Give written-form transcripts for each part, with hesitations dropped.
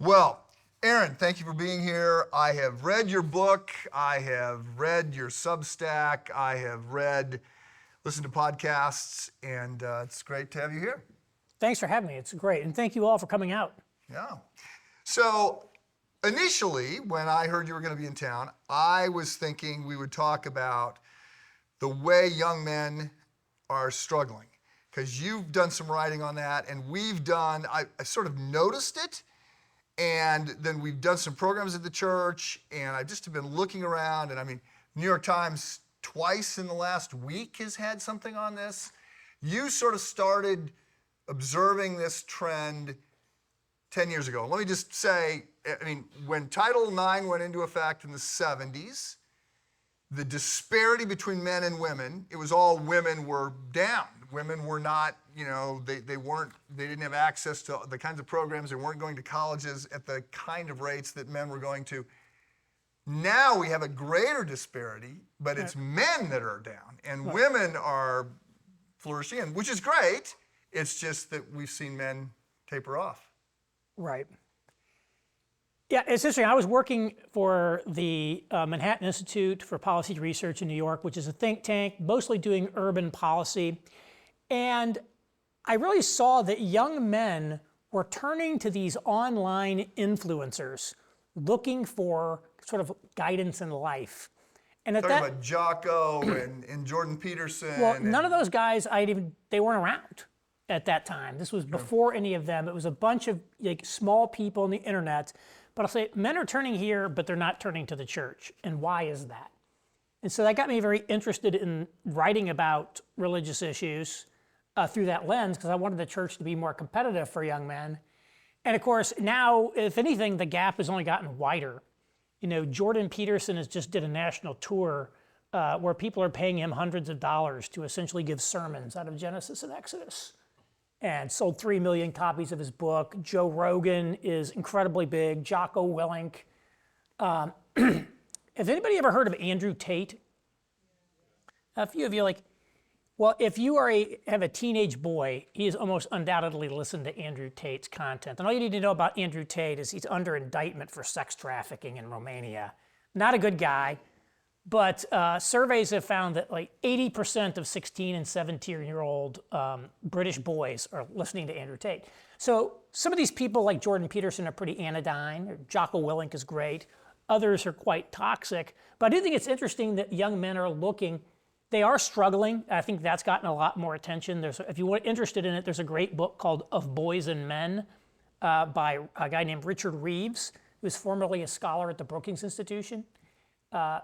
Well, Aaron, thank you for being here. I have read your book. I have read your Substack. I have listened to podcasts, and it's great to have you here. Thanks for having me. It's great. And thank you all for coming out. Yeah. So initially, when I heard you were going to be in town, I was thinking we would talk about the way young men are struggling, because you've done some writing on that, and I sort of noticed it. And then we've done some programs at the church, and I just have been looking around, and I mean, New York Times twice in the last week has had something on this. You sort of started observing this trend 10 years ago. Let me just say, I mean, when Title IX went into effect in the 70s, the disparity between men and women, it was all women were down. Women were not, they didn't have access to the kinds of programs, they weren't going to colleges at the kind of rates that men were going to. Now we have a greater disparity, but it's men that are down, and women are flourishing, which is great. It's just that we've seen men taper off. Right. Yeah, it's interesting. I was working for the Manhattan Institute for Policy Research in New York, which is a think tank mostly doing urban policy. And I really saw that young men were turning to these online influencers looking for sort of guidance in life. And at Talking about Jocko and Jordan Peterson. Well, none of those guys, they weren't around at that time. This was before any of them. It was a bunch of small people on the internet. But I'll say men are turning here, but they're not turning to the church. And why is that? And so that got me very interested in writing about religious issues through that lens, because I wanted the church to be more competitive for young men. And of course, now, if anything, the gap has only gotten wider. Jordan Peterson has just did a national tour where people are paying him hundreds of dollars to essentially give sermons out of Genesis and Exodus, and sold 3 million copies of his book. Joe Rogan is incredibly big. Jocko Willink. Has anybody ever heard of Andrew Tate? A few of you well, if you have a teenage boy, he has almost undoubtedly listened to Andrew Tate's content. And all you need to know about Andrew Tate is he's under indictment for sex trafficking in Romania. Not a good guy, but surveys have found that 80% of 16 and 17-year-old British boys are listening to Andrew Tate. So some of these people like Jordan Peterson are pretty anodyne. Jocko Willink is great. Others are quite toxic. But I do think it's interesting that young men are looking. They are struggling. I think that's gotten a lot more attention. If you're interested in it, there's a great book called Of Boys and Men by a guy named Richard Reeves, who was formerly a scholar at the Brookings Institution,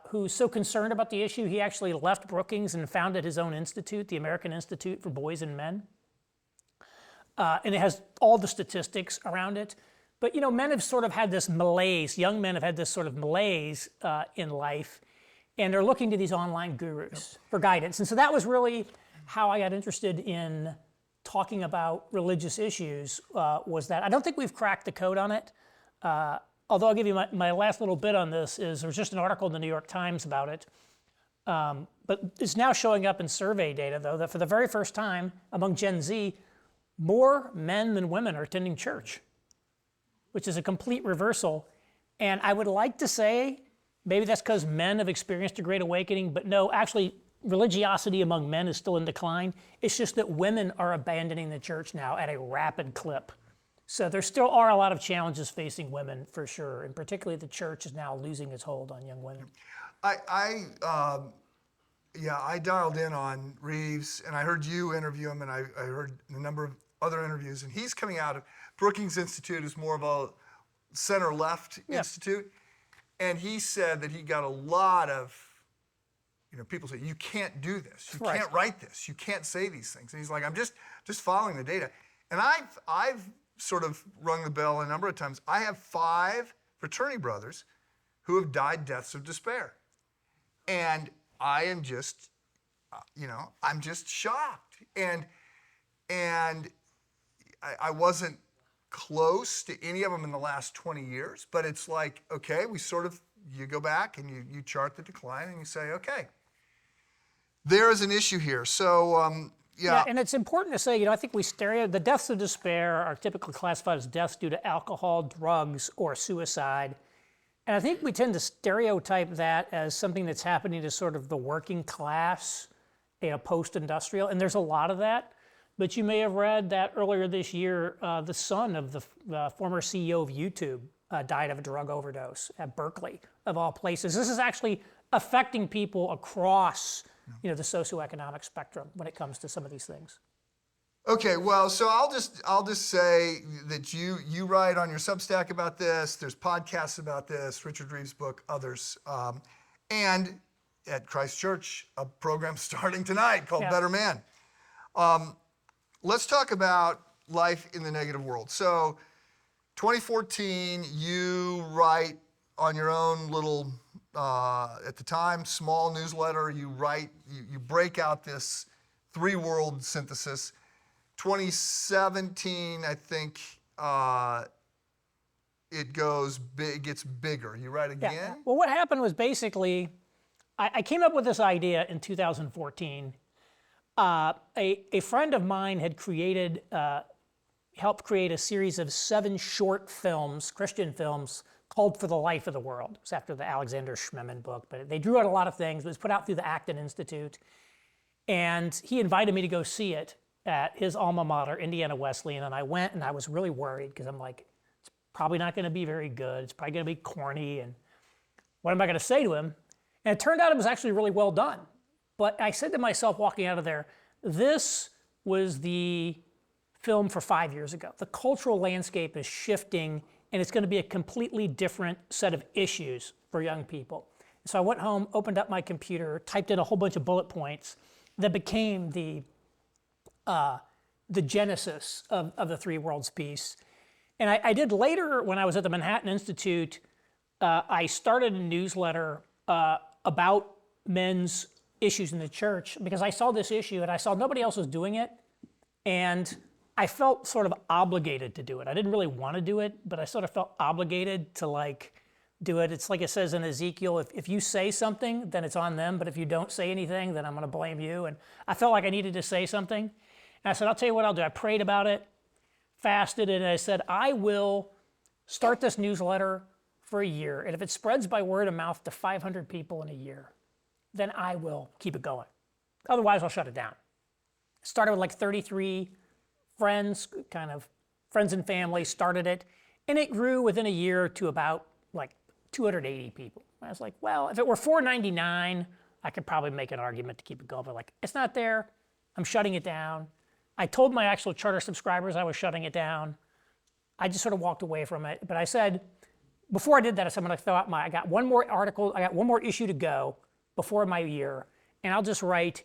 who's so concerned about the issue, he actually left Brookings and founded his own institute, the American Institute for Boys and Men. And it has all the statistics around it. But men have sort of had this malaise, young men have had this sort of malaise in life, and they're looking to these online gurus for guidance. And so that was really how I got interested in talking about religious issues, was that I don't think we've cracked the code on it. Although I'll give you my last little bit on this is there was just an article in the New York Times about it. But it's now showing up in survey data, though, that for the very first time among Gen Z, more men than women are attending church, which is a complete reversal. And I would like to say, maybe that's because men have experienced a great awakening, but no, actually, religiosity among men is still in decline. It's just that women are abandoning the church now at a rapid clip. So there still are a lot of challenges facing women, for sure, and particularly the church is now losing its hold on young women. I dialed in on Reeves, and I heard you interview him, and I heard a number of other interviews, and he's coming out of Brookings Institute is more of a center-left institute, and he said that he got a lot of people say, you can't do this, you can't write this, you can't say these things, and he's like, I'm just following the data, and I've sort of rung the bell a number of times. I have 5 fraternity brothers who have died deaths of despair. And I am just, I'm just shocked. And I wasn't close to any of them in the last 20 years, but it's like, okay, you go back and you chart the decline and you say, okay, there is an issue here. So Yeah, and it's important to say, I think the deaths of despair are typically classified as deaths due to alcohol, drugs, or suicide. And I think we tend to stereotype that as something that's happening to sort of the working class, post-industrial, and there's a lot of that. But you may have read that earlier this year, the son of the former CEO of YouTube died of a drug overdose at Berkeley, of all places. This is actually affecting people across the socioeconomic spectrum when it comes to some of these things. Okay, well, so I'll just say that you write on your Substack about this. There's podcasts about this, Richard Reeves' book, others, and at Christ Church, a program starting tonight called Better Man. Let's talk about life in the negative world. So, 2014, you write on your own little, at the time, small newsletter. You break out this three-world synthesis. 2017, I think it gets bigger. You write again? Yeah. Well, what happened was basically, I came up with this idea in 2014. A friend of mine had helped create a series of 7 short films, Christian films, called For the Life of the World. It was after the Alexander Schmemann book, but they drew out a lot of things. It was put out through the Acton Institute. And he invited me to go see it at his alma mater, Indiana Wesleyan, and I went, and I was really worried because I'm like, it's probably not going to be very good. It's probably going to be corny, and what am I going to say to him? And it turned out it was actually really well done. But I said to myself walking out of there, this was the film for 5 years ago. The cultural landscape is shifting, and it's going to be a completely different set of issues for young people. So I went home, opened up my computer, typed in a whole bunch of bullet points that became the genesis of the Three Worlds piece. And I did later, when I was at the Manhattan Institute, I started a newsletter about men's issues in the church because I saw this issue and I saw nobody else was doing it. And I felt sort of obligated to do it. I didn't really want to do it, but I sort of felt obligated to do it. It's like it says in Ezekiel, if you say something, then it's on them. But if you don't say anything, then I'm going to blame you. And I felt like I needed to say something. And I said, I'll tell you what I'll do. I prayed about it, fasted, and I said, I will start this newsletter for a year. And if it spreads by word of mouth to 500 people in a year, then I will keep it going. Otherwise, I'll shut it down. Started with 33 friends, kind of friends and family started it. And it grew within a year to about 280 people. I was like, well, if it were $4.99, I could probably make an argument to keep it going. But it's not there. I'm shutting it down. I told my actual charter subscribers I was shutting it down. I just sort of walked away from it. But I said, before I did that, I said, I'm going to throw out I got one more article, I got one more issue to go before my year, and I'll just write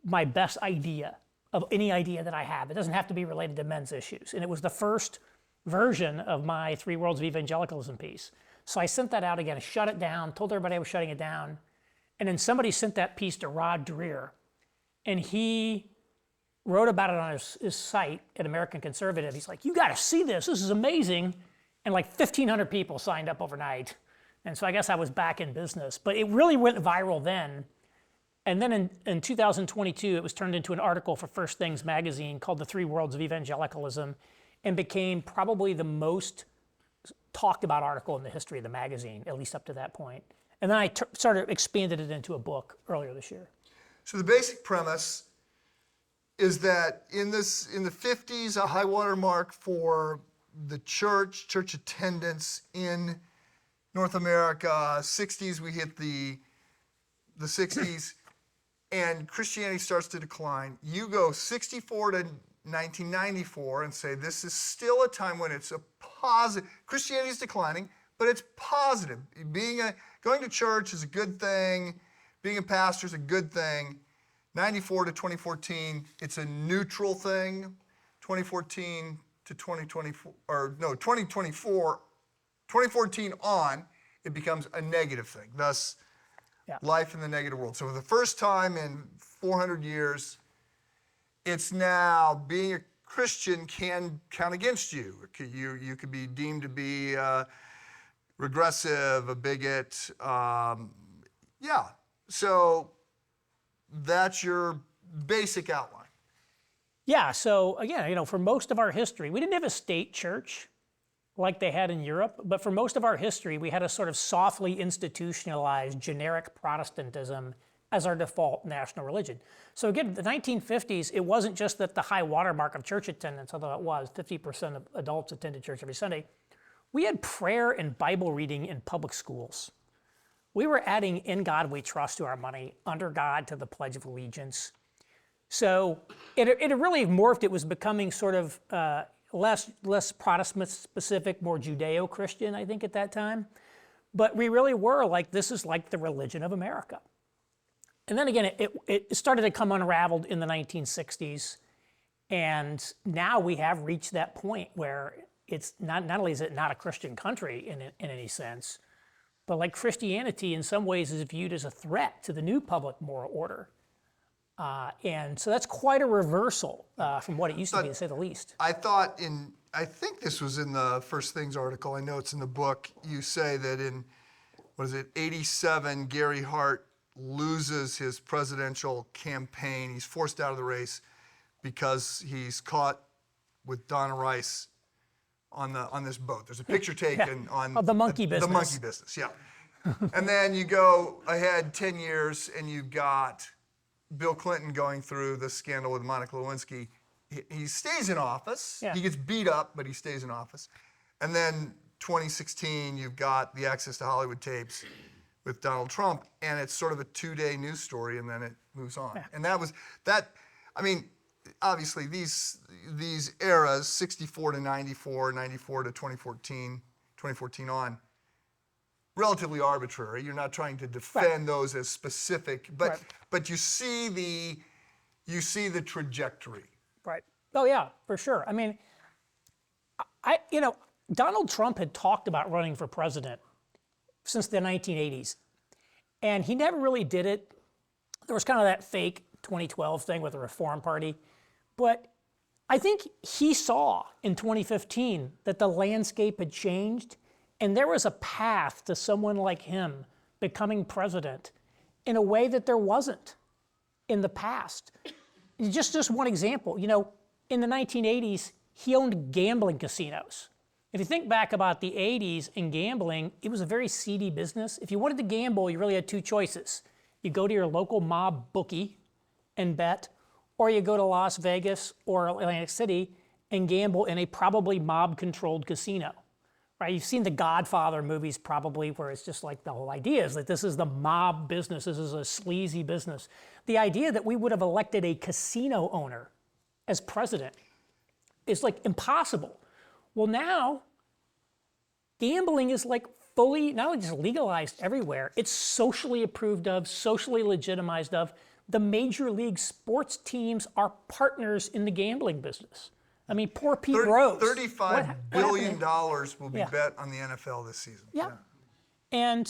my best idea of any idea that I have. It doesn't have to be related to men's issues. And it was the first version of my Three Worlds of Evangelicalism piece. So I sent that out again, shut it down, told everybody I was shutting it down. And then somebody sent that piece to Rod Dreher, and he wrote about it on his site at American Conservative. He's like, you got to see this. This is amazing. And 1,500 people signed up overnight. And so I guess I was back in business. But it really went viral then. And then in 2022, it was turned into an article for First Things magazine called The Three Worlds of Evangelicalism, and became probably the most talked about article in the history of the magazine, at least up to that point. And then I expanded it into a book earlier this year. So the basic premise is that in the 50s, a high water mark for the church attendance in North America. 60s, we hit the 60s, and Christianity starts to decline. You go 64 to 1994 and say this is still a time when it's a positive. Christianity is declining, but it's positive. Going to church is a good thing. Being a pastor is a good thing. 94 to 2014, it's a neutral thing. 2014 to 2024, or no, 2024, 2014 on, it becomes a negative thing. Thus, life in the negative world. So for the first time in 400 years, it's now being a Christian can count against you. You could be deemed to be regressive, a bigot. So that's your basic outline. Yeah, so again, for most of our history, we didn't have a state church like they had in Europe, but for most of our history, we had a sort of softly institutionalized generic Protestantism as our default national religion. So again, the 1950s, it wasn't just that the high watermark of church attendance, although it was, 50% of adults attended church every Sunday. We had prayer and Bible reading in public schools. We were adding "In God We Trust" to our money, "Under God" to the Pledge of Allegiance. So it really morphed. It was becoming sort of less Protestant specific, more Judeo-Christian, I think, at that time. But we really were like, this is like the religion of America. And then again, it started to come unraveled in the 1960s. And now we have reached that point where it's not only is it not a Christian country in any sense, but like Christianity in some ways is viewed as a threat to the new public moral order. And so that's quite a reversal from what it used to be, to say the least. I think this was in the First Things article, I know it's in the book, you say that in, 87, Gary Hart loses his presidential campaign. He's forced out of the race because he's caught with Donna Rice on this boat. There's a picture taken on the monkey business. The monkey business, yeah. And then you go ahead 10 years and you've got Bill Clinton going through the scandal with Monica Lewinsky. He stays in office. Yeah. He gets beat up, but he stays in office. And then 2016, you've got the access to Hollywood tapes with Donald Trump, and it's sort of a 2-day news story, and then it moves on. Yeah. And obviously these eras, 64 to 94, 94 to 2014, 2014 on, relatively arbitrary. You're not trying to defend those as specific, but you see the trajectory. Right. Oh yeah, for sure. Donald Trump had talked about running for president since the 1980s, and he never really did it. There was kind of that fake 2012 thing with the Reform Party, but I think he saw in 2015 that the landscape had changed, and there was a path to someone like him becoming president in a way that there wasn't in the past. Just one example, in the 1980s, he owned gambling casinos. If you think back about the 80s and gambling, it was a very seedy business. If you wanted to gamble, you really had two choices. You go to your local mob bookie and bet, or you go to Las Vegas or Atlantic City and gamble in a probably mob-controlled casino. Right? You've seen the Godfather movies probably, where it's just like the whole idea is that this is the mob business, this is a sleazy business. The idea that we would have elected a casino owner as president is like impossible. Well, now, gambling is like fully, not only just legalized everywhere, it's socially approved of, socially legitimized of. The major league sports teams are partners in the gambling business. Poor Pete Rose. $35 billion will be bet on the NFL this season. Yeah. And,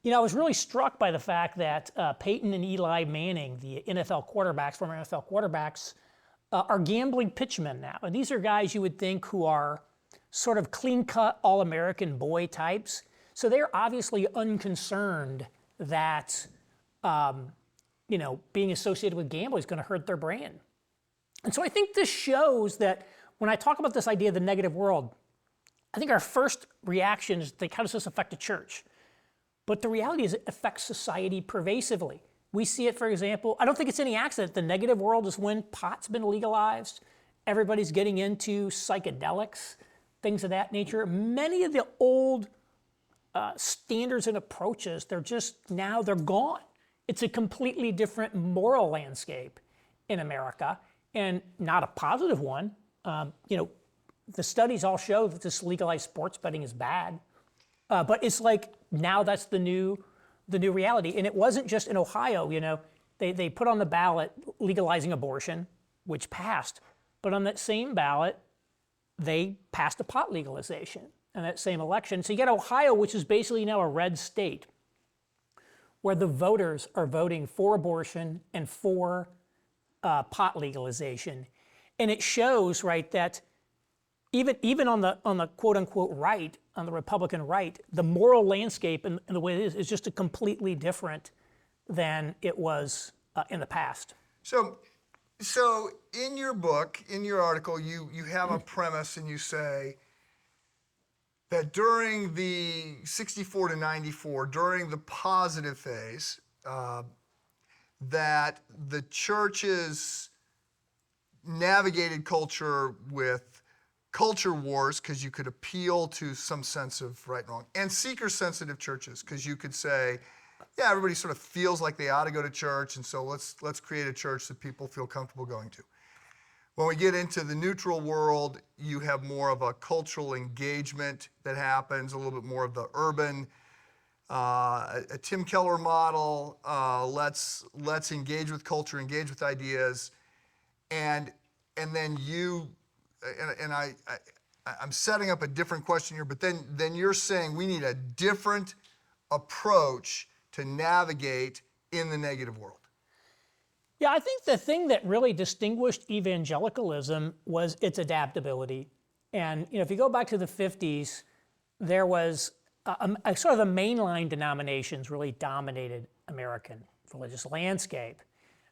I was really struck by the fact that Peyton and Eli Manning, the NFL quarterbacks, former NFL quarterbacks, are gambling pitchmen now. And these are guys you would think who are sort of clean-cut, all-American boy types. So they're obviously unconcerned that, being associated with gambling is going to hurt their brand. And so I think this shows that when I talk about this idea of the negative world, I think our first reaction is, how does this affect the church? But the reality is it affects society pervasively. We see it, for example, I don't think it's any accident. The negative world is when pot's been legalized, everybody's getting into psychedelics, things of that nature. Many of the old standards and approaches, they're gone. It's a completely different moral landscape in America, and not a positive one. The studies all show that this legalized sports betting is bad, but it's like now that's the new reality. And it wasn't just in Ohio. They put on the ballot legalizing abortion, which passed, but on that same ballot, they passed a pot legalization in that same election. So you get Ohio, which is basically now a red state, where the voters are voting for abortion and for pot legalization. And it shows, right, that even on the quote unquote right, on the Republican right, the moral landscape and the way it is just a completely different than it was in the past. So So in your book, in your article, you have a premise and you say that during the 64 to 94, during the positive phase, that the churches navigated culture with culture wars because you could appeal to some sense of right and wrong, and seeker-sensitive churches because you could say, yeah, everybody sort of feels like they ought to go to church, and so let's create a church that people feel comfortable going to. When we get into the neutral world, you have more of a cultural engagement that happens, a little bit more of the urban, a Tim Keller model. Let's engage with culture, engage with ideas, and then you, and I'm setting up a different question here, but then you're saying we need a different approach to navigate in the negative world. Yeah, I think the thing that really distinguished evangelicalism was its adaptability. And if you go back to the 50s, there was a sort of the mainline denominations really dominated American religious landscape.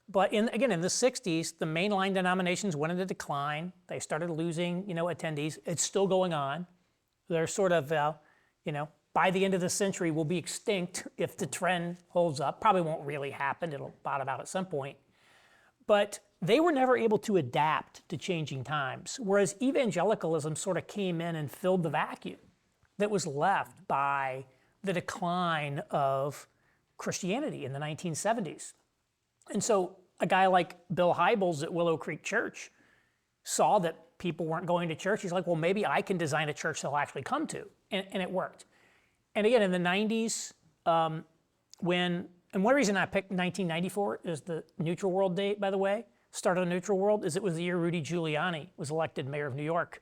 But in the 60s, the mainline denominations went into decline. They started losing, attendees. It's still going on. They're sort of, by the end of the century will be extinct if the trend holds up. Probably won't really happen. It'll bottom out at some point. But they were never able to adapt to changing times, whereas evangelicalism sort of came in and filled the vacuum that was left by the decline of Christianity in the 1970s. And so a guy like Bill Hybels at Willow Creek Church saw that people weren't going to church. He's like, well, maybe I can design a church they'll actually come to. And it worked. And again, in the 90s, and one reason I picked 1994 is the neutral world date, by the way, start of the neutral world, is it was the year Rudy Giuliani was elected mayor of New York.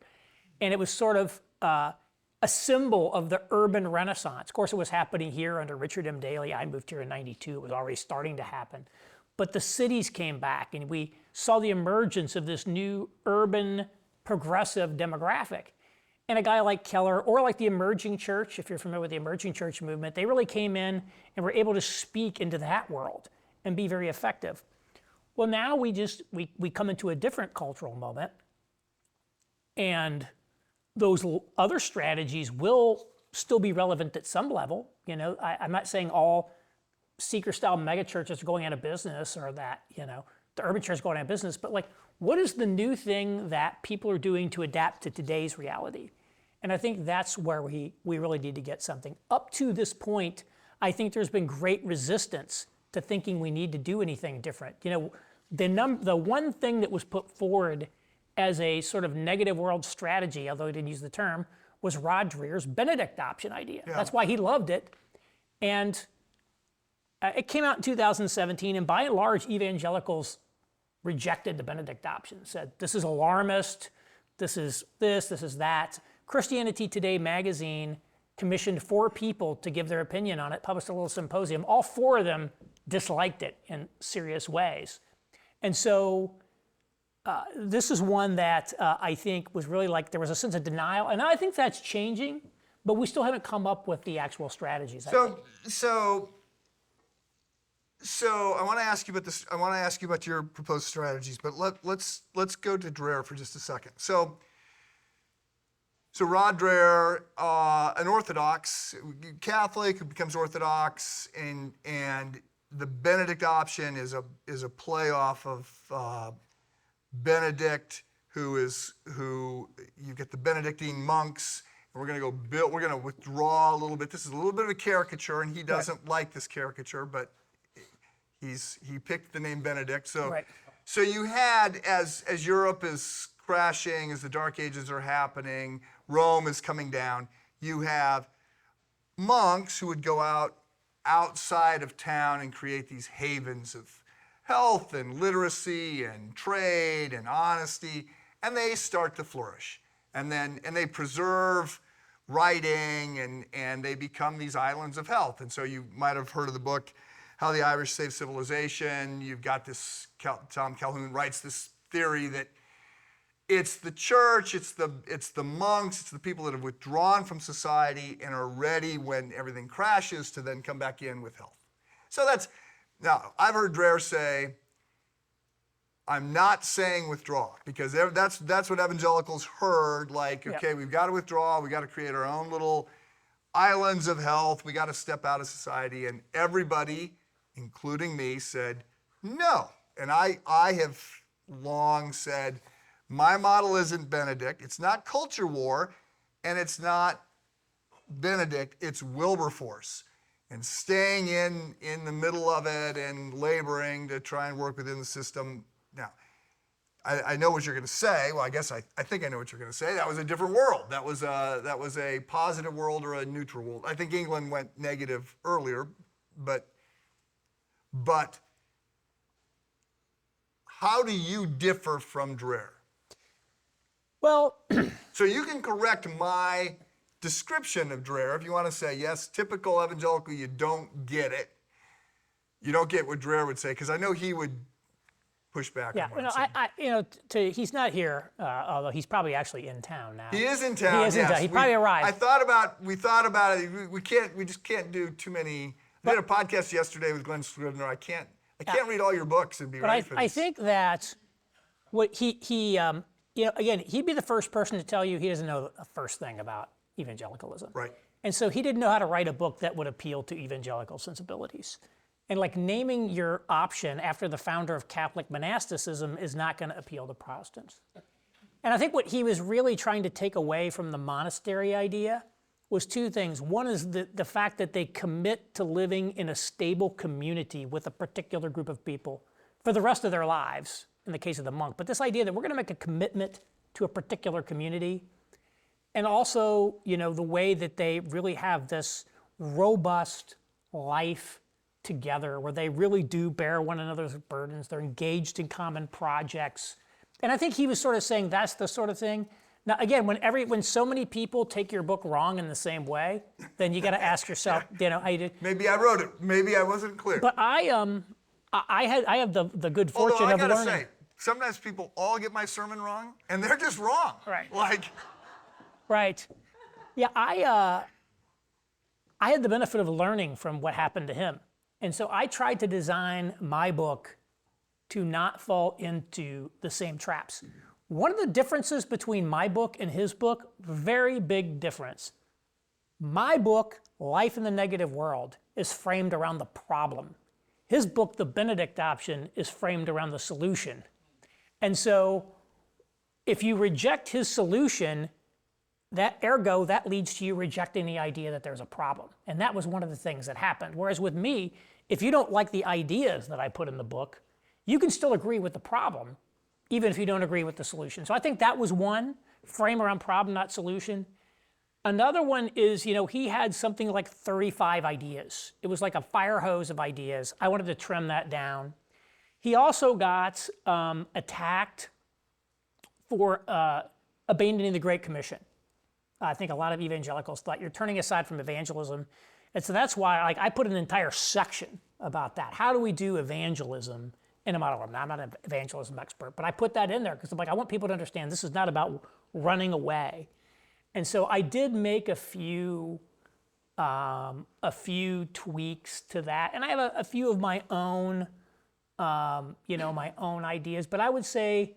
And it was sort of a symbol of the urban renaissance. Of course, it was happening here under Richard M. Daley. I moved here in 92. It was already starting to happen. But the cities came back, and we saw the emergence of this new urban progressive demographic. And a guy like Keller, or like the emerging church, if you're familiar with the emerging church movement, they really came in and were able to speak into that world and be very effective. Well, now we come into a different cultural moment, and those other strategies will still be relevant at some level. I'm not saying all seeker-style megachurches are going out of business, or that the urban church is going out of business, but what is the new thing that people are doing to adapt to today's reality? And I think that's where we really need to get something. Up to this point, I think there's been great resistance to thinking we need to do anything different. The one thing that was put forward as a sort of negative world strategy, although he didn't use the term, was Rod Dreher's Benedict option idea. Yeah. That's why he loved it. And it came out in 2017, and by and large, evangelicals rejected the Benedict option, said, this is alarmist, this is that. Christianity Today magazine commissioned 4 people to give their opinion on it, published a little symposium. All 4 of them disliked it in serious ways. And so this is one that I think was really there was a sense of denial. And I think that's changing, but we still haven't come up with the actual strategies. So I want to ask you about this. I want to ask you about your proposed strategies, but let's go to Dreher for just a second. So Rod Dreher, an Orthodox Catholic who becomes Orthodox, and the Benedict option is a playoff of Benedict, who you get the Benedictine monks. And we're going to withdraw a little bit. This is a little bit of a caricature, and he doesn't like this caricature, but he picked the name Benedict. So you had, as Europe is crashing, as the Dark Ages are happening, Rome is coming down, you have monks who would go outside of town and create these havens of health and literacy and trade and honesty, and they start to flourish. And they preserve writing, and they become these islands of health. And so you might have heard of the book, How the Irish Saved Civilization. You've got this, Tom Calhoun writes this theory that it's the church, it's the monks, it's the people that have withdrawn from society and are ready when everything crashes to then come back in with health. So now I've heard Dreher say, I'm not saying withdraw, because that's what evangelicals heard, like, okay, we've got to withdraw, we got to create our own little islands of health, we got to step out of society, and everybody, including me, said no. And I have long said, my model isn't Benedict, it's not culture war, and it's not Benedict, it's Wilberforce. And staying in the middle of it and laboring to try and work within the system. Now, I know what you're going to say. Well, I guess I think I know what you're going to say. That was a different world. That was a positive world or a neutral world. I think England went negative earlier, but how do you differ from Dreher? Well, so you can correct my description of Dreher if you want to say, yes, typical evangelical, you don't get it. You don't get what Dreher would say, because I know he would push back. Yeah, he's not here, although he's probably actually in town now. He is in town. He is in town. He probably arrived. We thought about it. We just can't do too many. I did a podcast yesterday with Glenn Scrivener. I can't read all your books and be ready for this. I think that what he again, he'd be the first person to tell you he doesn't know the first thing about evangelicalism. Right. And so he didn't know how to write a book that would appeal to evangelical sensibilities. And like naming your option after the founder of Catholic monasticism is not going to appeal to Protestants. And I think what he was really trying to take away from the monastery idea was two things. One is the fact that they commit to living in a stable community with a particular group of people for the rest of their lives, in the case of the monk. But this idea that we're going to make a commitment to a particular community, and also, the way that they really have this robust life together where they really do bear one another's burdens. They're engaged in common projects. And I think he was sort of saying that's the sort of thing. Now, again, when so many people take your book wrong in the same way, then you got to ask yourself, how you did. Maybe I wrote it. Maybe I wasn't clear. But I have the good fortune of learning. Although I got to say, sometimes people all get my sermon wrong, and they're just wrong. Right. Right. Yeah, I had the benefit of learning from what happened to him. And so I tried to design my book to not fall into the same traps. One of the differences between my book and his book, very big difference. My book, Life in the Negative World, is framed around the problem. His book, The Benedict Option, is framed around the solution. And so if you reject his solution, that leads to you rejecting the idea that there's a problem. And that was one of the things that happened. Whereas with me, if you don't like the ideas that I put in the book, you can still agree with the problem, even if you don't agree with the solution. So I think that was one, frame around problem, not solution. Another one is, he had something like 35 ideas. It was like a fire hose of ideas. I wanted to trim that down. He also got attacked for abandoning the Great Commission. I think a lot of evangelicals thought you're turning aside from evangelism. And so that's why I put an entire section about that. How do we do evangelism in a model? Now, I'm not an evangelism expert, but I put that in there because I want people to understand this is not about running away. And so I did make a few tweaks to that. And I have a few of my own, my own ideas. But I would say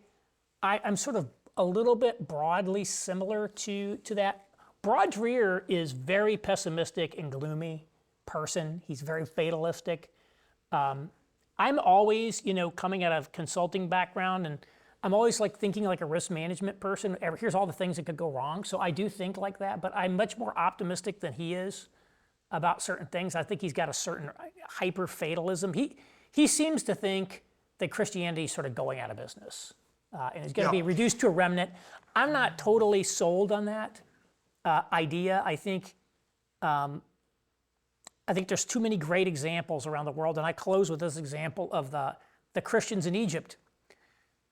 I'm sort of a little bit broadly similar to that. Broad Dreher is very pessimistic and gloomy person. He's very fatalistic. I'm always, coming out of consulting background, and I'm always thinking like a risk management person. Here's all the things that could go wrong. So I do think like that, but I'm much more optimistic than he is about certain things. I think he's got a certain hyper fatalism. He seems to think that Christianity is sort of going out of business. And it's going to be reduced to a remnant. I'm not totally sold on that idea. I think there's too many great examples around the world, and I close with this example of the Christians in Egypt.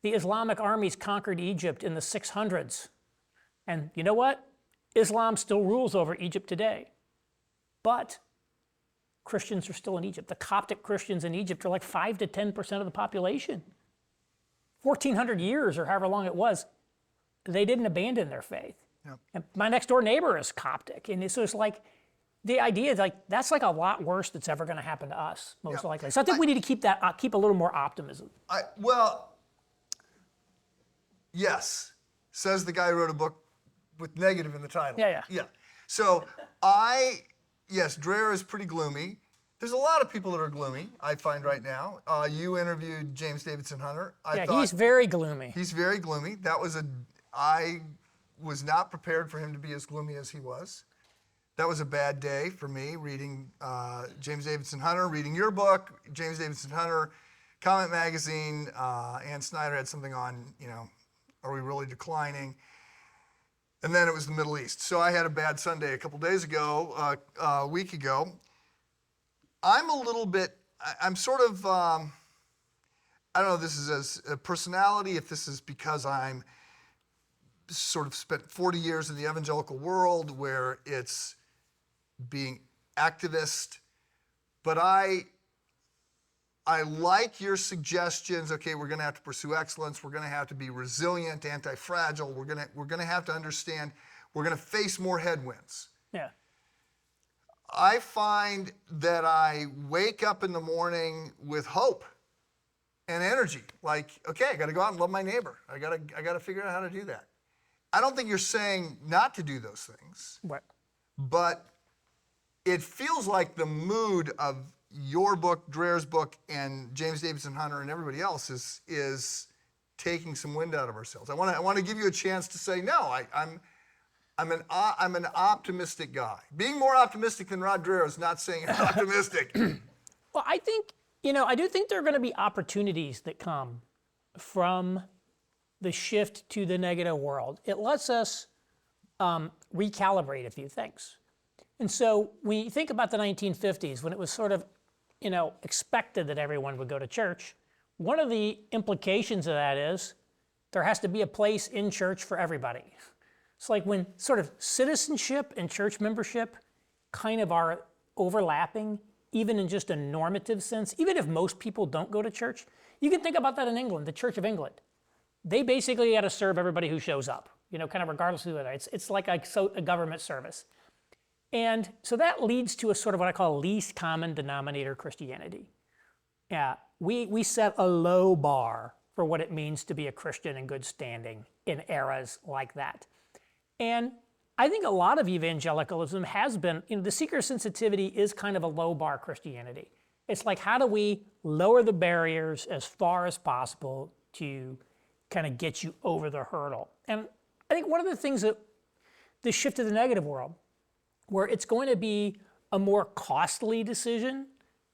The Islamic armies conquered Egypt in the 600s, and you know what? Islam still rules over Egypt today, but Christians are still in Egypt. The Coptic Christians in Egypt are like 5 to 10% of the population. 1,400 years or however long it was, they didn't abandon their faith. Yep. And my next door neighbor is Coptic. And so it's like, the idea is that's like a lot worse that's ever going to happen to us, most likely. So I think we need to keep a little more optimism. Yes, says the guy who wrote a book with negative in the title. Yeah. So yes, Dreher is pretty gloomy. There's a lot of people that are gloomy, I find right now. You interviewed James Davidson Hunter. He's very gloomy. He's very gloomy. I was not prepared for him to be as gloomy as he was. That was a bad day for me, reading James Davidson Hunter, reading your book, James Davidson Hunter, Comment Magazine. Ann Snyder had something on, are we really declining? And then it was the Middle East. So I had a bad Sunday a couple days ago, a week ago. I'm sort of, I don't know if this is as a personality, if this is because I'm sort of spent 40 years in the evangelical world where it's being activist, but I like your suggestions. Okay, we're going to have to pursue excellence. We're going to have to be resilient, anti-fragile. We're going to have to understand. We're going to face more headwinds. Yeah. I find that I wake up in the morning with hope and energy. Like, okay, I got to go out and love my neighbor. I got to figure out how to do that. I don't think you're saying not to do those things. Right. But it feels like the mood of your book, Dreher's book, and James Davidson Hunter and everybody else is taking some wind out of ourselves. I want to give you a chance to say, no, I'm an optimistic guy. Being more optimistic than Rod Dreher is not saying I'm optimistic. Well, I think, I do think there are going to be opportunities that come from the shift to the negative world. It lets us recalibrate a few things. And so when you think about the 1950s, when it was sort of, expected that everyone would go to church, one of the implications of that is there has to be a place in church for everybody. It's like when sort of citizenship and church membership kind of are overlapping, even in just a normative sense, even if most people don't go to church. You can think about that in England, the Church of England. They basically got to serve everybody who shows up, kind of regardless of who they are. It's like a government service. And so that leads to a sort of what I call least common denominator Christianity. Yeah, we set a low bar for what it means to be a Christian in good standing in eras like that. And I think a lot of evangelicalism has been, the seeker sensitivity is kind of a low bar Christianity. It's like, how do we lower the barriers as far as possible to kind of get you over the hurdle? And I think one of the things that the shift to the negative world, where it's going to be a more costly decision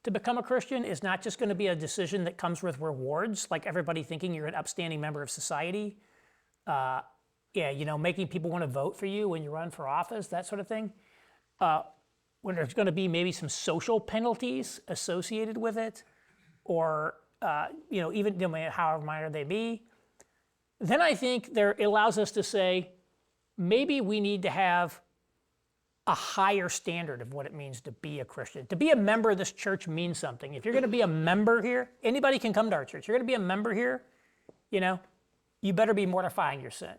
to become a Christian, is not just going to be a decision that comes with rewards, like everybody thinking you're an upstanding member of society, making people want to vote for you when you run for office, that sort of thing. When there's going to be maybe some social penalties associated with it, or even however minor they be, then I think it allows us to say, maybe we need to have a higher standard of what it means to be a Christian. To be a member of this church means something. If you're going to be a member here, anybody can come to our church. You're going to be a member here, you better be mortifying your sin.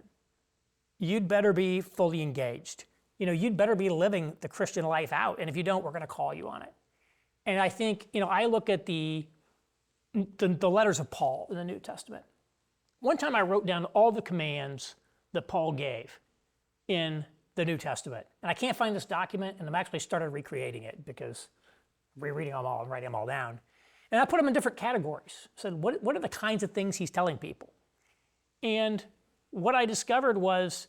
You'd better be fully engaged. You'd better be living the Christian life out. And if you don't, we're going to call you on it. And I think, I look at the letters of Paul in the New Testament. One time I wrote down all the commands that Paul gave in the New Testament. And I can't find this document, and I've actually started recreating it because I'm rereading them all and writing them all down. And I put them in different categories. I said, what are the kinds of things he's telling people? And what I discovered was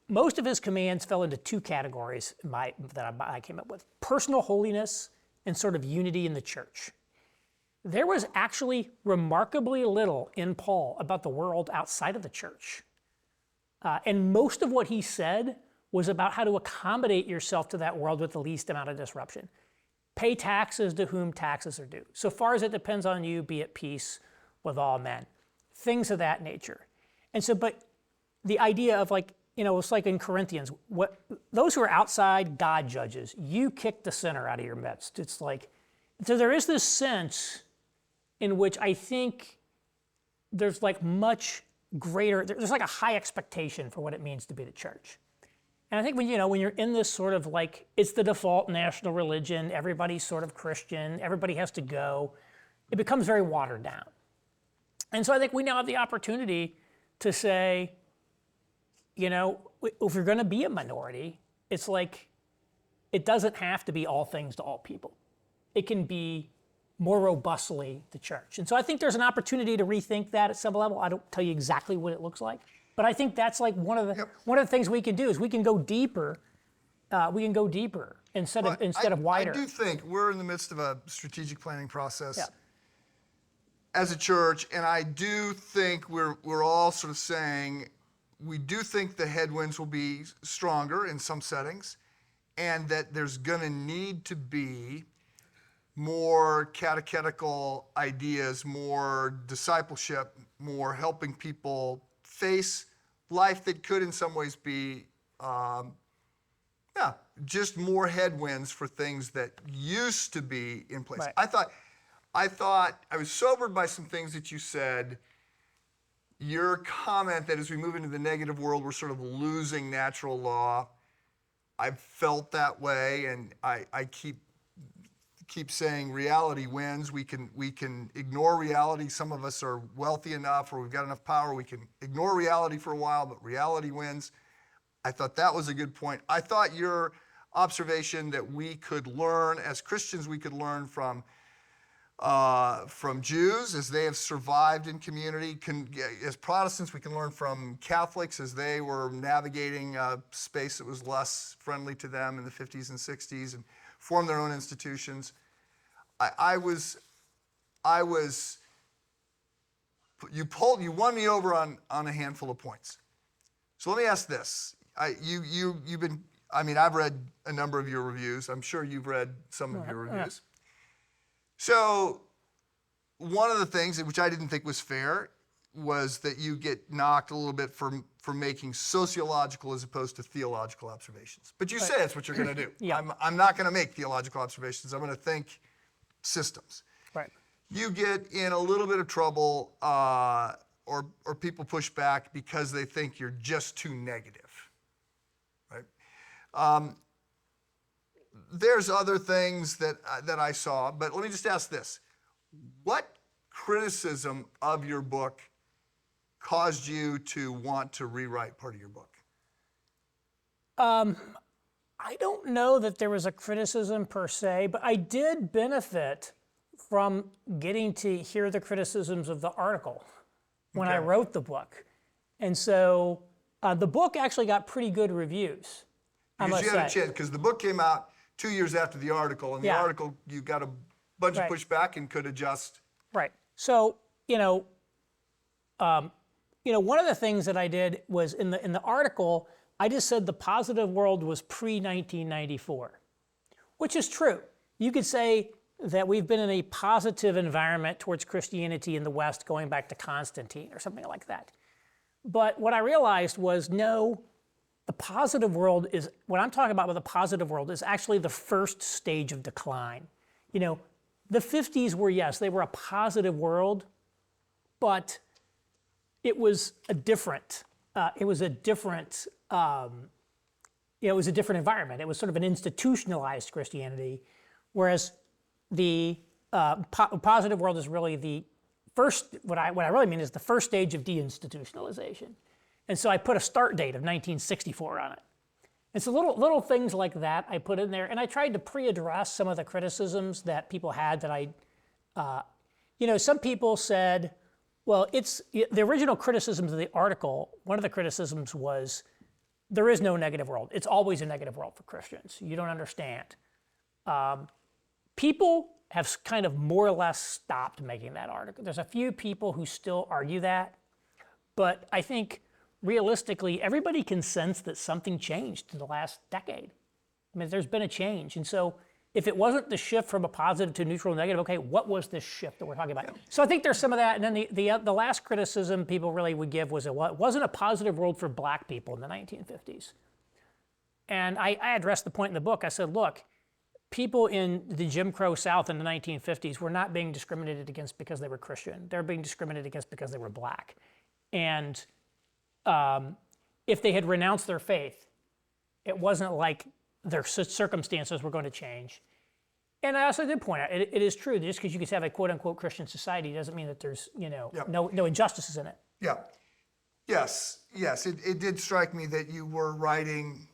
most of his commands fell into two categories that I came up with: personal holiness and sort of unity in the church. There was actually remarkably little in Paul about the world outside of the church. And most of what he said was about how to accommodate yourself to that world with the least amount of disruption. Pay taxes to whom taxes are due. So far as it depends on you, be at peace with all men. Things of that nature. And so, but the idea of it's like in Corinthians, those who are outside, God judges. You kick the sinner out of your midst. It's like, so there is this sense in which I think there's much greater, there's a high expectation for what it means to be the church. And I think when you're in this sort of it's the default national religion, everybody's sort of Christian, everybody has to go, it becomes very watered down. And so I think we now have the opportunity to say, if you're going to be a minority, it's like it doesn't have to be all things to all people. It can be more robustly the church. And so I think there's an opportunity to rethink that at some level. I don't tell you exactly what it looks like, but I think that's like one of the things we can do is we can go deeper. Instead of wider. I do think we're in the midst of a strategic planning process. Yeah. As a church, and I do think we're all sort of saying we do think the headwinds will be stronger in some settings, and that there's going to need to be more catechetical ideas, more discipleship, more helping people face life that could in some ways be, just more headwinds for things that used to be in place. Right. I thought I was sobered by some things that you said. Your comment that as we move into the negative world, we're sort of losing natural law. I've felt that way, and I keep saying reality wins. We can ignore reality. Some of us are wealthy enough, or we've got enough power. We can ignore reality for a while, but reality wins. I thought that was a good point. I thought your observation that we could learn as Christians, we could learn from Jews as they have survived in community. As Protestants, we can learn from Catholics as they were navigating a space that was less friendly to them in the 50s and 60s and formed their own institutions. You won me over on a handful of points. So let me ask this. I've read a number of your reviews. I'm sure you've read some of your reviews. So one of the things which I didn't think was fair was that you get knocked a little bit for making sociological as opposed to theological observations. But you say that's what you're going to do. Yeah. I'm not going to make theological observations. I'm going to think systems. Right. You get in a little bit of trouble or people push back because they think you're just too negative. Right? There's other things that I saw, but let me just ask this. What criticism of your book caused you to want to rewrite part of your book? I don't know that there was a criticism per se, but I did benefit from getting to hear the criticisms of the article when I wrote the book. And so the book actually got pretty good reviews. Because you had a chance, because the book came out 2 years after the article, and the article, you got a bunch of pushback and could adjust. Right. So, one of the things that I did was in the article, I just said the positive world was pre-1994, which is true. You could say that we've been in a positive environment towards Christianity in the West going back to Constantine or something like that. But what I realized was, no, the positive world is, what I'm talking about with the positive world is actually the first stage of decline. The 50s were, yes, they were a positive world, but it was a different environment. It was sort of an institutionalized Christianity, whereas the positive world is really the first, what I really mean is the first stage of deinstitutionalization. And so I put a start date of 1964 on it. And so little things like that I put in there, and I tried to pre-address some of the criticisms that people had that some people said, well, it's the original criticisms of the article. One of the criticisms was, there is no negative world. It's always a negative world for Christians. You don't understand. People have kind of more or less stopped making that article. There's a few people who still argue that, but I think realistically, everybody can sense that something changed in the last decade. I mean, there's been a change. And so if it wasn't the shift from a positive to neutral negative, okay, what was this shift that we're talking about? Yeah. So I think there's some of that. And then the last criticism people really would give was it wasn't a positive world for black people in the 1950s. And I addressed the point in the book. I said, look, people in the Jim Crow South in the 1950s were not being discriminated against because they were Christian. They were being discriminated against because they were black. And if they had renounced their faith, it wasn't like their circumstances were going to change. And I also did point out, it is true, just because you can have a quote-unquote Christian society doesn't mean that there's no injustices in it. Yeah. Yes, yes. It did strike me that you were writing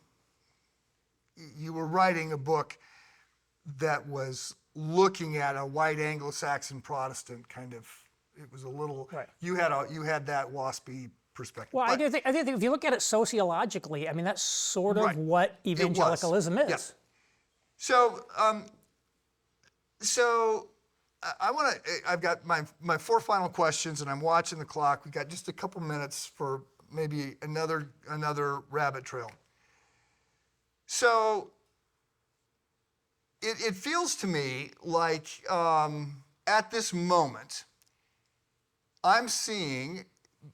a book that was looking at a white Anglo-Saxon Protestant kind of. It was a little. Right. You had that waspy perspective. Well, But I do think if you look at it sociologically, I mean, that's sort of Right. what It was. evangelicalism is. Yeah. So, I want to. I've got my four final questions, and I'm watching the clock. We've got just a couple minutes for maybe another rabbit trail. So, it feels to me like at this moment, I'm seeing.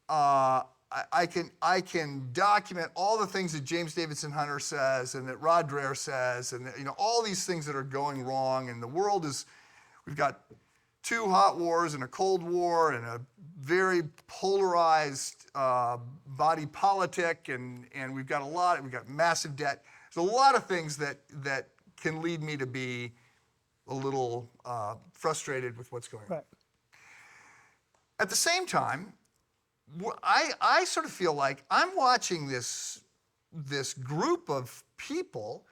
I can document all the things that James Davidson Hunter says and that Rod Dreher says, and all these things that are going wrong, and the world is. We've got two hot wars and a cold war and a very polarized body politic, and we've got massive debt. There's a lot of things that can lead me to be a little frustrated with what's going on. Right. At the same time, I sort of feel like I'm watching this group of people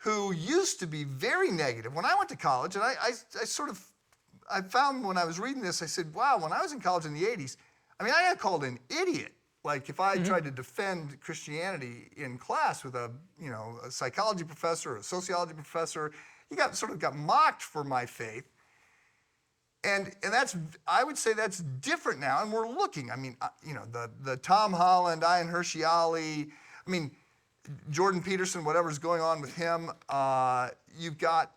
who used to be very negative. When I went to college, and I found when I was reading this, I said, wow, when I was in college in the 80s, I mean, I got called an idiot. Like if I tried to defend Christianity in class with a psychology professor or a sociology professor, you got mocked for my faith. And I would say that's different now, and we're looking. I mean, the Tom Holland, Ian Hershiali, I mean, Jordan Peterson, whatever's going on with him. You've got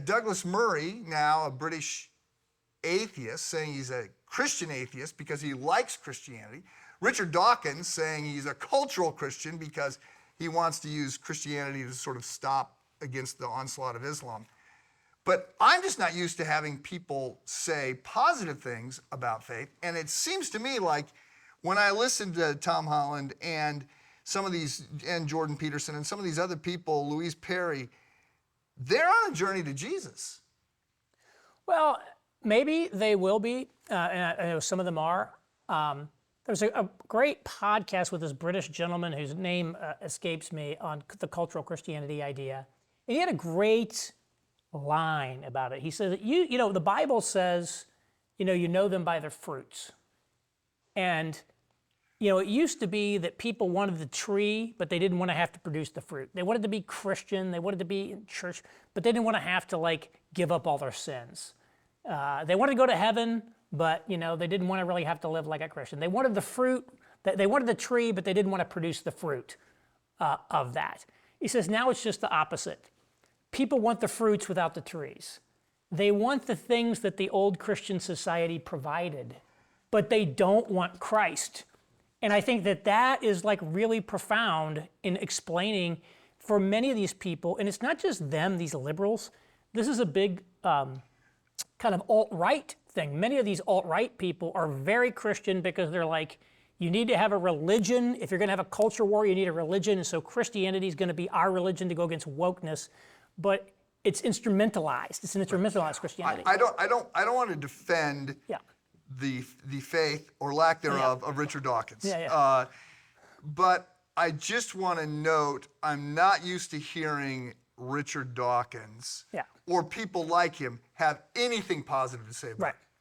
Douglas Murray now, a British atheist, saying he's a Christian atheist because he likes Christianity. Richard Dawkins saying he's a cultural Christian because he wants to use Christianity to sort of stop against the onslaught of Islam. But I'm just not used to having people say positive things about faith. And it seems to me like when I listen to Tom Holland and some of these, and Jordan Peterson and some of these other people, Louise Perry, they're on a journey to Jesus. Well, maybe they will be, and I know some of them are. There's a great podcast with this British gentleman whose name escapes me on the cultural Christianity idea. And he had a great line about it. He says, the Bible says, you know them by their fruits. And it used to be that people wanted the tree, but they didn't want to have to produce the fruit. They wanted to be Christian, they wanted to be in church, but they didn't want to have to give up all their sins. They wanted to go to heaven, but they didn't want to really have to live like a Christian. They wanted the fruit, they wanted the tree, but they didn't want to produce the fruit of that. He says now it's just the opposite. People want the fruits without the trees. They want the things that the old Christian society provided, but they don't want Christ. And I think that is really profound in explaining for many of these people, and it's not just them, these liberals. This is a big kind of alt-right thing. Many of these alt-right people are very Christian because they're like, you need to have a religion. If you're going to have a culture war, you need a religion. And so Christianity is going to be our religion to go against wokeness. But it's instrumentalized. It's an instrumentalized Christianity. I don't want to defend the faith or lack thereof of Richard Dawkins. But I just want to note I'm not used to hearing Richard Dawkins or people like him have anything positive to say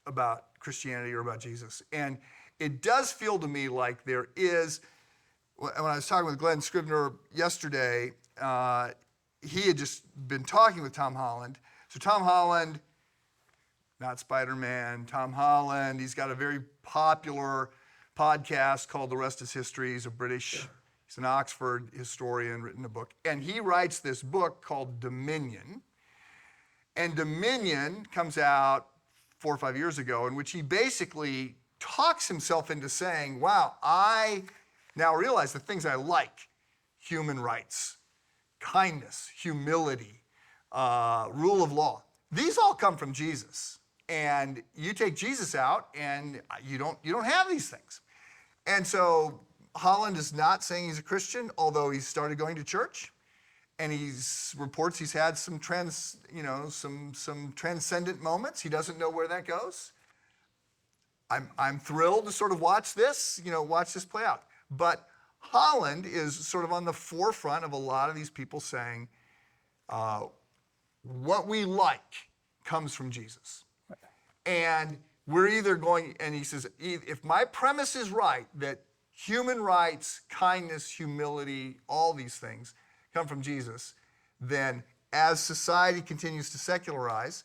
about Christianity or about Jesus. And it does feel to me like there is, when I was talking with Glenn Scrivener yesterday, he had just been talking with Tom Holland. So Tom Holland, not Spider-Man, Tom Holland, he's got a very popular podcast called The Rest is History. He's he's an Oxford historian, written a book. And he writes this book called Dominion. And Dominion comes out 4 or 5 years ago, in which he basically talks himself into saying, wow, I now realize the things I like, human rights, kindness, humility, rule of law. These all come from Jesus. And you take Jesus out and you don't have these things. And so Holland is not saying he's a Christian, although he's started going to church. And reports he's had some transcendent moments. He doesn't know where that goes. I'm thrilled to sort of watch this play out. But Holland is sort of on the forefront of a lot of these people saying, what we like comes from Jesus. And we're either going, and he says, if my premise is right, that human rights, kindness, humility, all these things come from Jesus, then as society continues to secularize,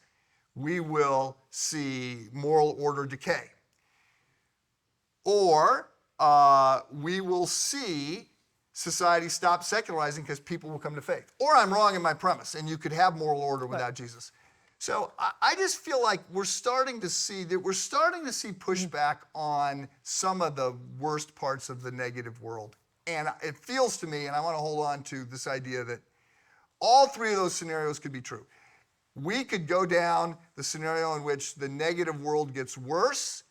we will see moral order decay. Or we will see society stop secularizing because people will come to faith. Or I'm wrong in my premise, and you could have moral order without Jesus. So I just feel like we're starting to see pushback on some of the worst parts of the negative world. And it feels to me, and I want to hold on to this idea that all three of those scenarios could be true. We could go down the scenario in which the negative world gets worse.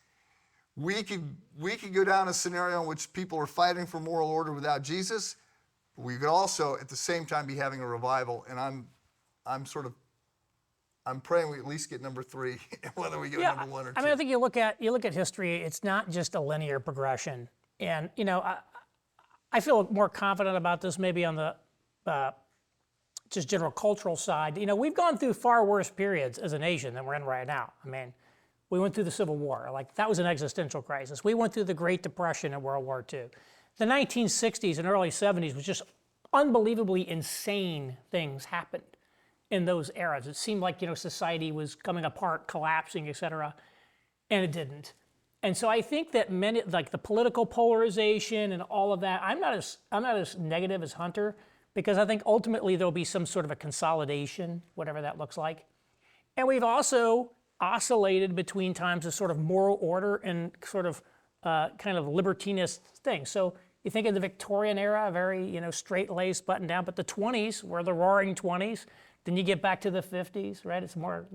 We could go down a scenario in which people are fighting for moral order without Jesus. We could also, at the same time, be having a revival. And I'm praying we at least get number 3, whether we get number 1 or 2. I mean, I think you look at history. It's not just a linear progression. And I feel more confident about this maybe on the just general cultural side. We've gone through far worse periods as a nation than we're in right now. I mean, we went through the Civil War. Like, that was an existential crisis. We went through the Great Depression and World War II. The 1960s and early 70s was just unbelievably insane things happened in those eras. It seemed like, society was coming apart, collapsing, et cetera, and it didn't. And so I think that many, like the political polarization and all of that, I'm not as negative as Hunter, because I think ultimately there'll be some sort of a consolidation, whatever that looks like. And we've also oscillated between times of sort of moral order and sort of kind of libertinist things. So you think of the Victorian era, very straight-laced, buttoned down, but the 20s were the Roaring 20s. Then you get back to the 50s, right? It's more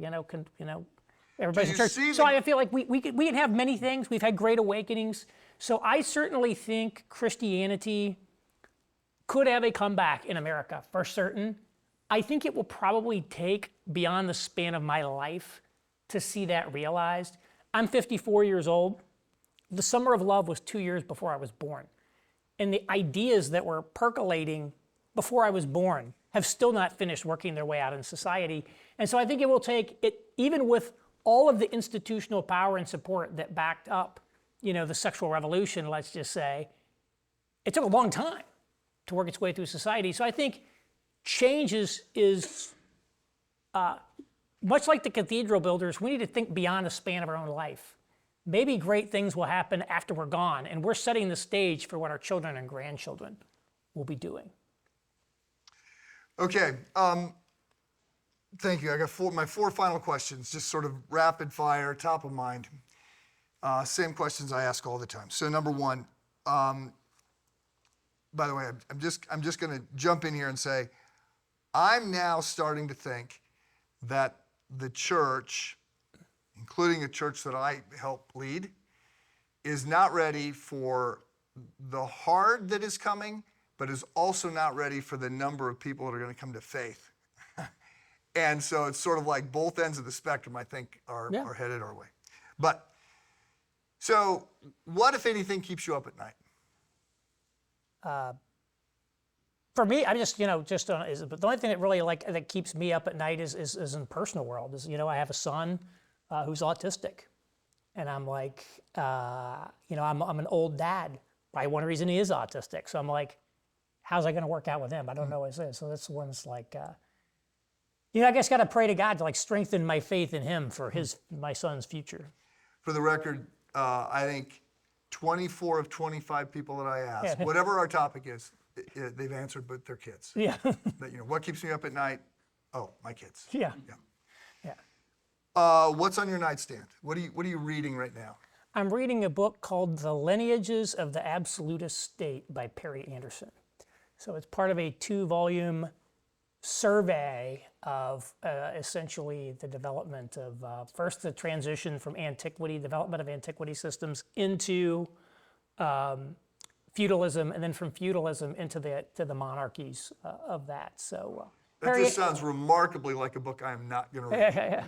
everybody's in church. So I feel like we can have many things. We've had great awakenings. So I certainly think Christianity could have a comeback in America for certain. I think it will probably take beyond the span of my life to see that realized. I'm 54 years old. The Summer of Love was 2 years before I was born. And the ideas that were percolating before I was born have still not finished working their way out in society. And so I think it will take it, even with all of the institutional power and support that backed up, the sexual revolution, let's just say, it took a long time to work its way through society. So I think change is much like the cathedral builders. We need to think beyond the span of our own life. Maybe great things will happen after we're gone, and we're setting the stage for what our children and grandchildren will be doing. Okay, thank you. I got my four final questions, just sort of rapid fire, top of mind. Same questions I ask all the time. So number one, by the way, I'm just going to jump in here and say, I'm now starting to think that the church, including a church that I help lead, is not ready for the hard that is coming, but is also not ready for the number of people that are going to come to faith. And so it's sort of like both ends of the spectrum, I think, are headed our way. But, so what, if anything, keeps you up at night? For me, I'm just, but the only thing that really that keeps me up at night is in the personal world. I have a son who's autistic, and I'm like, I'm an old dad. Probably one reason he is autistic. So I'm like, how's that going to work out with him? I don't know what it is. So that's the one's like, I guess got to pray to God to strengthen my faith in Him for my son's future. For the record, I think 24 of 25 people that I asked, whatever our topic is, they've answered, but they're kids. Yeah. What keeps me up at night? Oh, my kids. Yeah. What's on your nightstand? What are you reading right now? I'm reading a book called The Lineages of the Absolutist State by Perry Anderson. So it's part of a 2-volume survey of essentially the development of first the transition from development of antiquity systems into feudalism, and then from feudalism into the monarchies of that. So that just sounds remarkably like a book I am not going to read.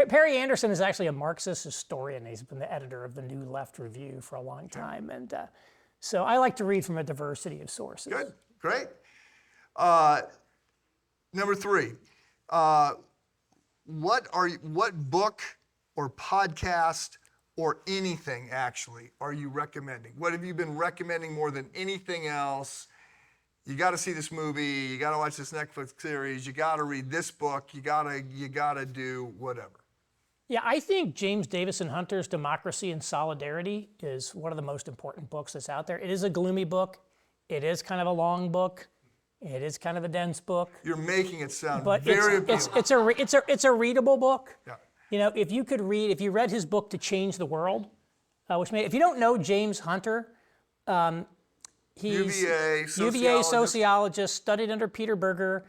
Perry Anderson is actually a Marxist historian. He's been the editor of the New Left Review for a long time. And so I like to read from a diversity of sources. Good, great. Number 3, what book or podcast or anything actually are you recommending? What have you been recommending more than anything else? You got to see this movie. You got to watch this Netflix series. You got to read this book. You got to do whatever. Yeah, I think James Davison Hunter's Democracy and Solidarity is one of the most important books that's out there. It is a gloomy book. It is kind of a long book. It is kind of a dense book. You're making it sound but very appealing. it's a readable book. Yeah. You know, if you read his book To Change the World, if you don't know James Hunter, he's UVA sociologist, studied under Peter Berger,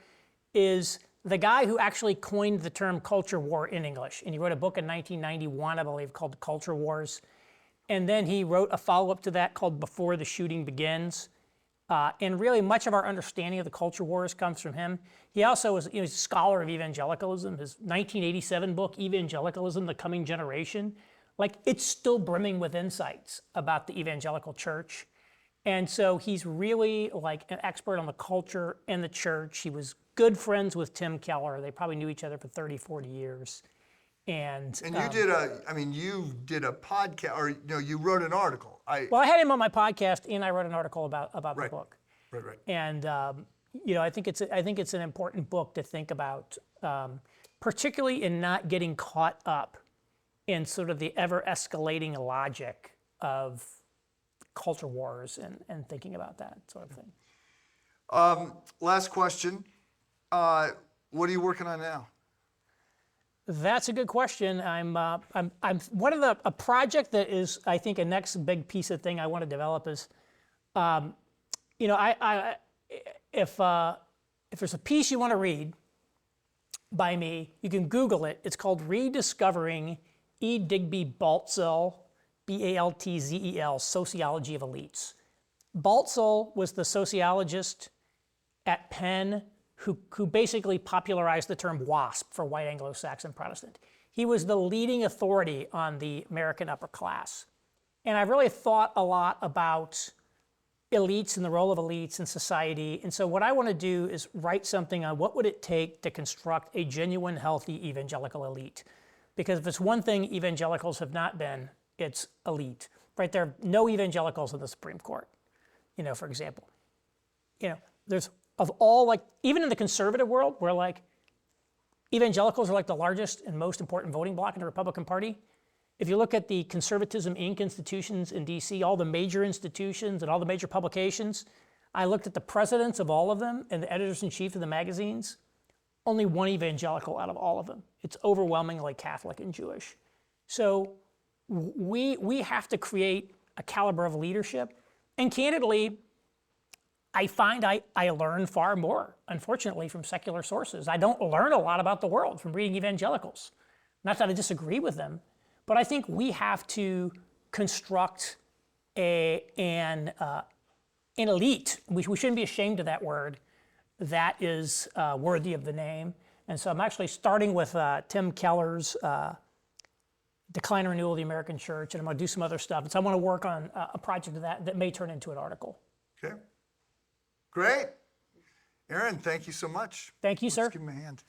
is the guy who actually coined the term culture war in English. And he wrote a book in 1991, I believe, called Culture Wars. And then he wrote a follow-up to that called Before the Shooting Begins. And really much of our understanding of the culture wars comes from him. He also was a scholar of evangelicalism. His 1987 book, Evangelicalism, The Coming Generation, it's still brimming with insights about the evangelical church. And so he's really an expert on the culture and the church. He was good friends with Tim Keller. They probably knew each other for 30, 40 years. And you did a podcast, or you wrote an article. I had him on my podcast, and I wrote an article about the book. Right. And I think it's an important book to think about, particularly in not getting caught up in sort of the ever escalating logic of culture wars and thinking about that sort of thing. Last question. What are you working on now? That's a good question. I'm one of a project that is, I think, a next big piece of thing I want to develop is, if there's a piece you want to read by me, you can Google it. It's called Rediscovering E. Digby Baltzel, Baltzel, Sociology of Elites. Baltzel was the sociologist at Penn who basically popularized the term WASP for white Anglo-Saxon Protestant. He was the leading authority on the American upper class. And I've really thought a lot about elites and the role of elites in society. And so what I want to do is write something on what would it take to construct a genuine, healthy evangelical elite. Because if it's one thing evangelicals have not been, it's elite. Right? There are no evangelicals in the Supreme Court, for example. There's of all, even in the conservative world, where evangelicals are the largest and most important voting bloc in the Republican Party. If you look at the Conservatism Inc. institutions in DC, all the major institutions and all the major publications, I looked at the presidents of all of them and the editors-in-chief of the magazines, only one evangelical out of all of them. It's overwhelmingly Catholic and Jewish. So we have to create a caliber of leadership. And candidly, I find I learn far more, unfortunately, from secular sources. I don't learn a lot about the world from reading evangelicals. Not that I disagree with them, but I think we have to construct an elite. We shouldn't be ashamed of that word. That is worthy of the name. And so I'm actually starting with Tim Keller's Decline and Renewal of the American Church, and I'm going to do some other stuff. And so I want to work on a project of that may turn into an article. Okay. Great. Aaron, thank you so much. Thank you, sir. Let's give him a hand.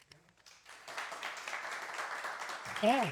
Yeah.